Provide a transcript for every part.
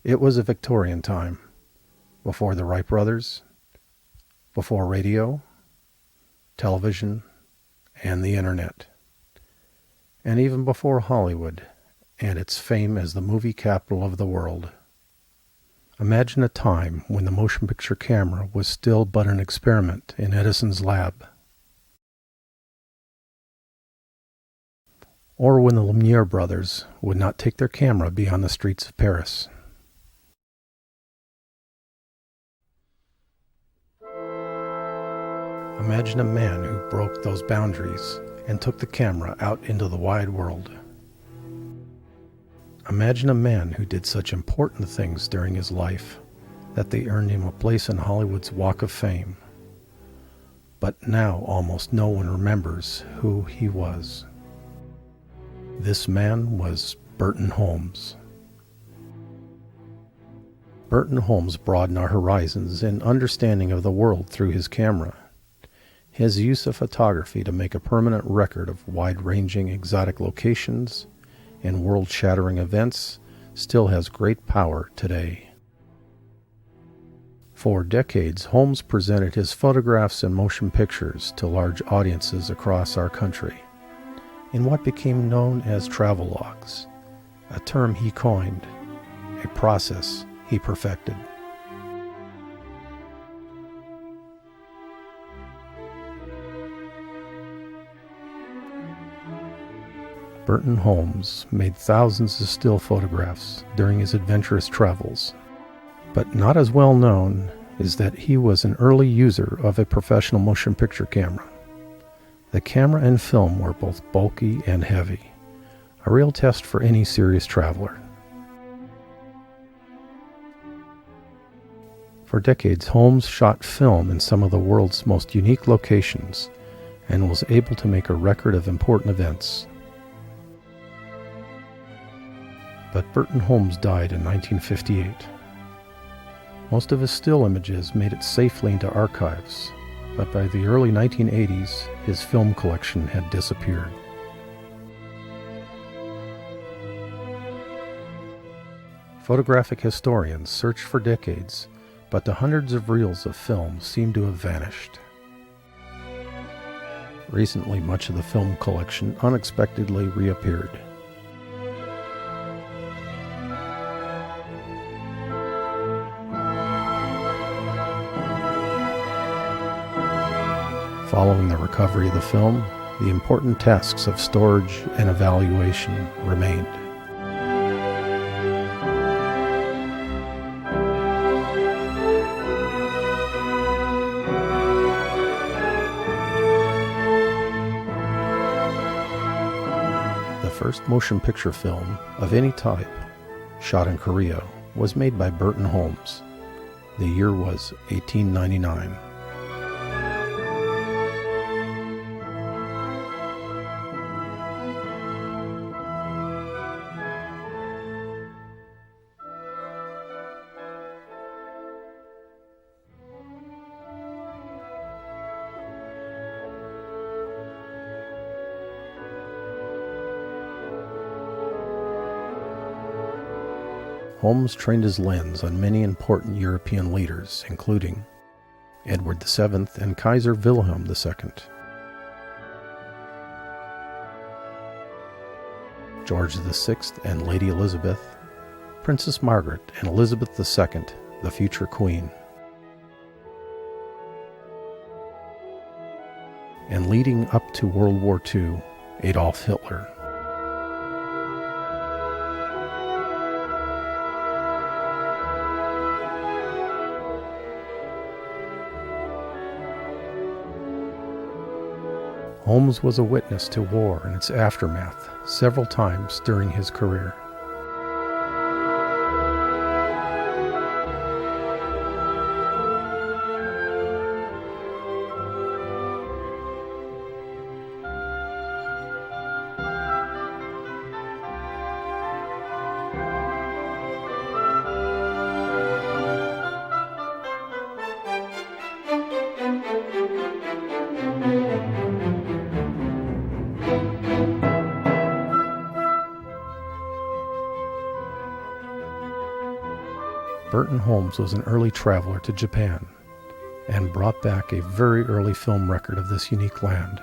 It was a Victorian time, before the Wright brothers, before radio, television, and the internet, and even before Hollywood and its fame as the movie capital of the world. Imagine a time when the motion picture camera was still but an experiment in Edison's lab, or when the Lumiere brothers would not take their camera beyond the streets of Paris. Imagine a man who broke those boundaries and took the camera out into the wide world. Imagine a man who did such important things during his life that they earned him a place in Hollywood's Walk of Fame. But now almost no one remembers who he was. This man was Burton Holmes. Burton Holmes broadened our horizons in understanding of the world through his camera. His use of photography to make a permanent record of wide-ranging exotic locations and world-shattering events still has great power today. For decades, Holmes presented his photographs and motion pictures to large audiences across our country in what became known as travelogues, a term he coined, a process he perfected. Burton Holmes made thousands of still photographs during his adventurous travels, but not as well known is that he was an early user of a professional motion picture camera. The camera and film were both bulky and heavy, a real test for any serious traveler. For decades, Holmes shot film in some of the world's most unique locations and was able to make a record of important events. But Burton Holmes died in 1958. Most of his still images made it safely into archives, but by the early 1980s, his film collection had disappeared. Photographic historians searched for decades, but the hundreds of reels of film seem to have vanished. Recently, much of the film collection unexpectedly reappeared. Following the recovery of the film, the important tasks of storage and evaluation remained. The first motion picture film of any type shot in Korea was made by Burton Holmes. The year was 1899. Holmes trained his lens on many important European leaders, including Edward VII and Kaiser Wilhelm II, George VI and Lady Elizabeth, Princess Margaret and Elizabeth II, the future Queen, and leading up to World War II, Adolf Hitler. Holmes was a witness to war and its aftermath several times during his career. Burton Holmes was an early traveler to Japan and brought back a very early film record of this unique land.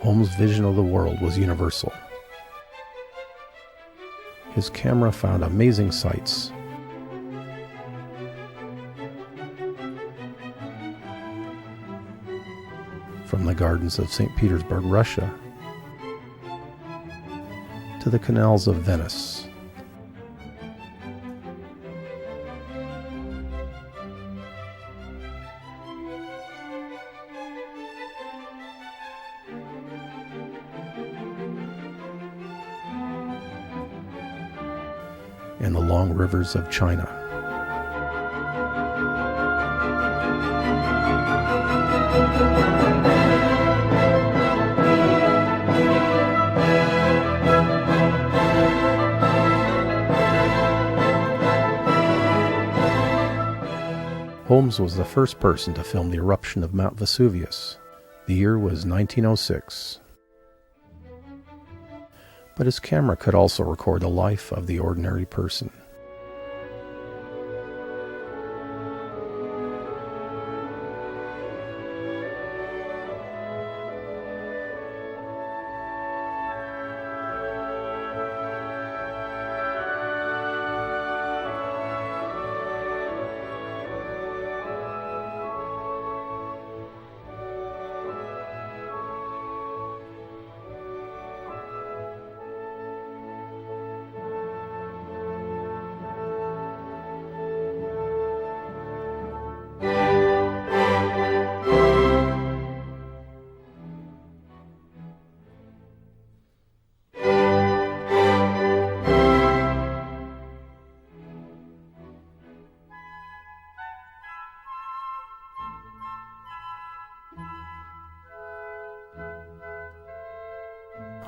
Holmes' vision of the world was universal. His camera found amazing sights. From the gardens of St. Petersburg, Russia, to the canals of Venice. And the long rivers of China. Holmes was the first person to film the eruption of Mount Vesuvius. The year was 1906. But his camera could also record the life of the ordinary person.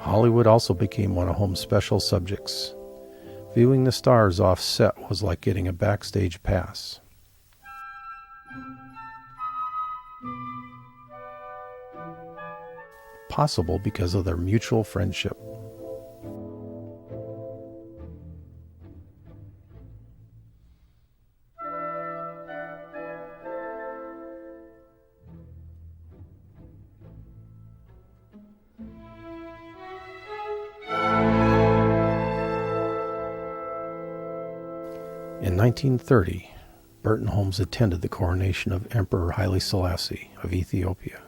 Hollywood also became one of Holmes' special subjects. Viewing the stars off set was like getting a backstage pass. Possible because of their mutual friendship. In 1930, Burton Holmes attended the coronation of Emperor Haile Selassie of Ethiopia,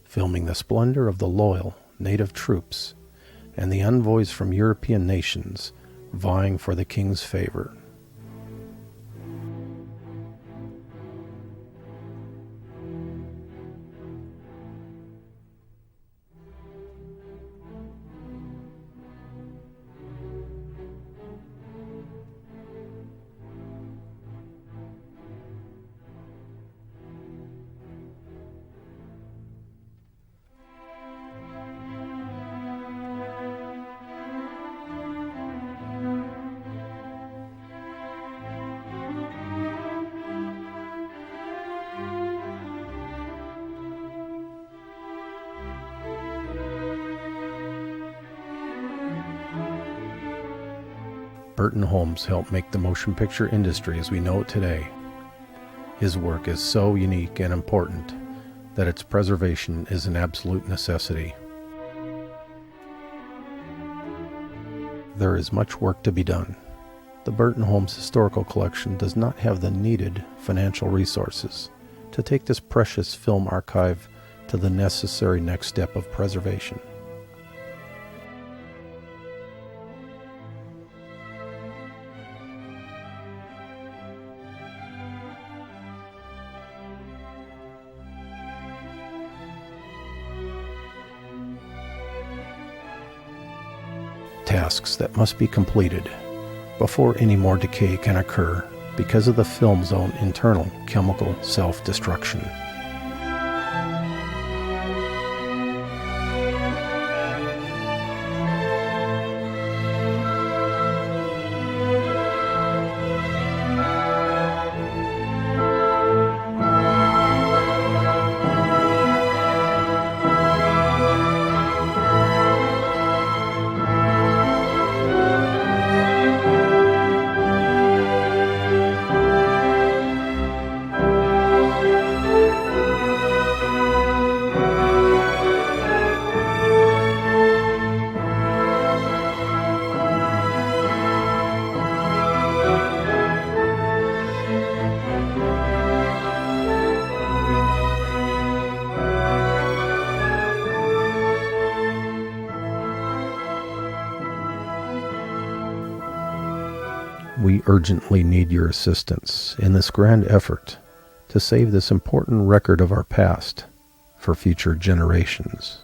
filming the splendor of the loyal native troops and the envoys from European nations vying for the king's favor. Burton Holmes helped make the motion picture industry as we know it today. His work is so unique and important that its preservation is an absolute necessity. There is much work to be done. The Burton Holmes Historical Collection does not have the needed financial resources to take this precious film archive to the necessary next step of preservation. Tasks that must be completed before any more decay can occur because of the film's own internal chemical self-destruction. We urgently need your assistance in this grand effort to save this important record of our past for future generations.